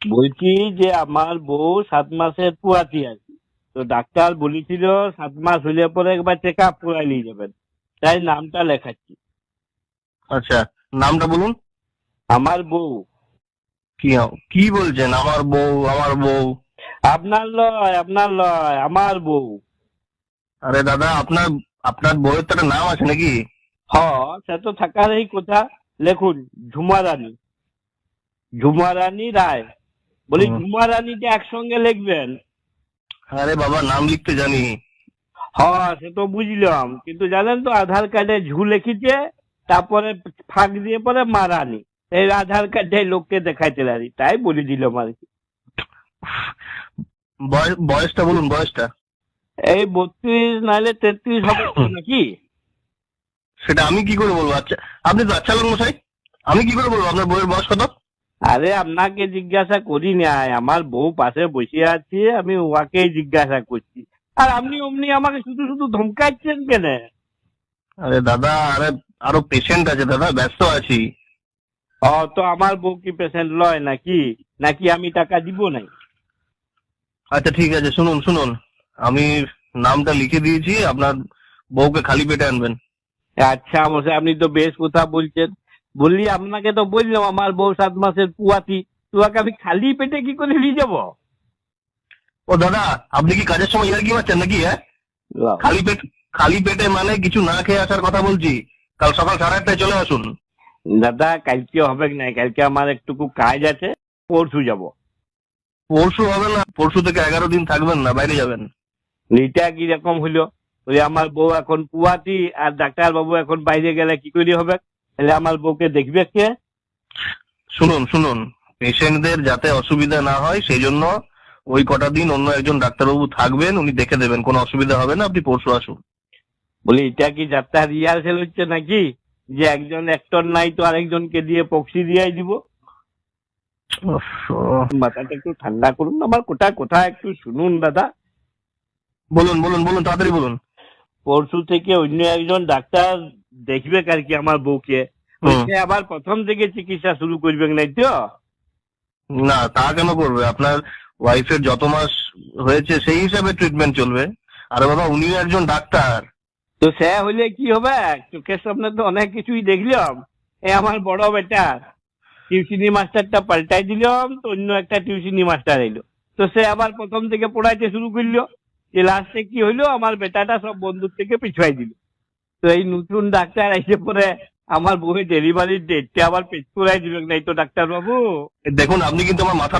বলছি যে আমার বউ 7 মাসের পুয়াতি আছে, তো ডাক্তার বলেছিল 7 মাস হলে পরে একবার চেক আপ করাই নিয়ে যাবেন, তাই নামটা লেখাচ্ছি। আচ্ছা, নামটা বলুন। আমার বউ। কি বলছেন? আমার বউ, আমার বউ? আপনার লয় আমার বউ। আরে দাদা, আপনার আপনার বউয়ের তো একটা নাম আছে নাকি? হ, সে তো থাকারই কথা। লেখুন, ঝুমা রানী। ঝুমা রানী রায়। বলি হুম। ঝুমা রানীটা একসঙ্গে লিখবেন। আরে বাবা, নাম লিখতে জানি। হ্যাঁ, সে তো বুঝলাম, কিন্তু জানেন তো আধার কার্ডে ঝু লিখিছে, তারপরে ফাঁক দিয়ে পরে মারানি। এই আধার কার্ডে লোককে দেখাইতে পারি, তাই বলে দিলাম আর কি। বয়সটা বলুন, বয়সটা। এই 32 নাহলে 33 হবে তো নাকি? সেটা আমি কি করে বলবো? আচ্ছা, আপনি তো আচ্ছা লোক মশাই, আমি কি করে বলবো আপনার বউয়ের বয়স কত? আরে আপনাকে জিজ্ঞাসা করি নাই, আমার বউ পাশে বসে আছে, আমি ওয়াকেই জিজ্ঞাসা করছি। আর আপনি অমনি আমাকে শুধু শুধু ধমকাচ্ছেন কেন? আরে দাদা, আরে আরো পেশেন্ট আছে দাদা, ব্যস্ত আছি। তো আমার বউ কি পেশেন্ট লয় নাকি? নাকি আমি টাকা দিব নাই? আচ্ছা ঠিক আছে, শুনুন শুনুন, আমি নামটা লিখে দিয়েছি, আপনার বউকে খালি পেটে আনবেন। আচ্ছা মশাই, আপনি তো বেশ কথা বলছেন। বললি আপনাকে তো বললাম আমার বউ 7 মাসের পুয়াতি, তোমাকে আমি খালি পেটে কি করে নিয়ে যাবো? ও দাদা, আপনি কি কাজের সময় ইয়ার্কি মারছেন নাকি? হ্যাঁ, খালি পেট, খালি পেটে মানে কিছু না খেয়ে আসার কথা বলছি। কাল সকাল 8:30টায় চলে আসুন। দাদা কালকে হবে না, কালকে আমার একটুকু কাজ আছে, পরশু যাব। পরশু হবে না? পরশু থেকে 11 দিন থাকবেন না, বাইরে যাবেন। এইটা কি রকম হইলো? বলি আমার বউ এখন পুয়াতি আর ডাক্তার বাবু এখন বাইরে গেলে কি করে হবে? তাহলে আমার বউকে দেখবে কে? শুনুন শুনুন, পেশেন্টদের যাতে অসুবিধা না হয় সেই জন্য ওই কটা দিন অন্য একজন ডাক্তারবাবু থাকবেন, উনি দেখে দেবেন, কোনো অসুবিধা হবে না, আপনি পরশু আসুন। বলি এটা কি যাত্রা রিহার্সেল হচ্ছে নাকি, যে একজন অ্যাক্টর নাই তো আরেকজনকে দিয়ে পক্সি দিয়ে দিব? উফ, মাথাটা একটু ঠান্ডা করুন, আমার কথা একটু শুনুন দাদা। বলুন বলুন বলুন, তাড়াতাড়ি বলুন। পরশু থেকে অন্য একজন ডাক্তার দেখবে আর কি আমার বউকে। হুম। সে আবার প্রথম থেকে চিকিৎসা শুরু করবে নাই তো? না, তা কেন করবে? আপনার ওয়াইফের যত মাস হয়েছে সেই হিসাবে ট্রিটমেন্ট চলবে। আরে বাবা, উনিও একজন ডাক্তার। তো সে হইলে কি হবে? চোখের সামনে তো অনেক কিছুই দেখলাম। আমার বড় বেটা টিউশনি মাস্টারটা পাল্টাই দিলাম, তো অন্য একটা টিউশনি মাস্টার এলো। তো সে আবার প্রথম থেকে পড়াইতে শুরু করলো। যে লাস্টে কি হইলো, আমার বেটাটা সব বন্ধুর থেকে পিছুয়াই দিল। তো এই নতুন ডাক্তার এসে পরে আমার বউয়ের ডেলিভারির ডেটটা আবার পেছ করাই দিল নাই তো ডাক্তার বাবু। দেখুন, আপনি কিন্তু আমার মাথা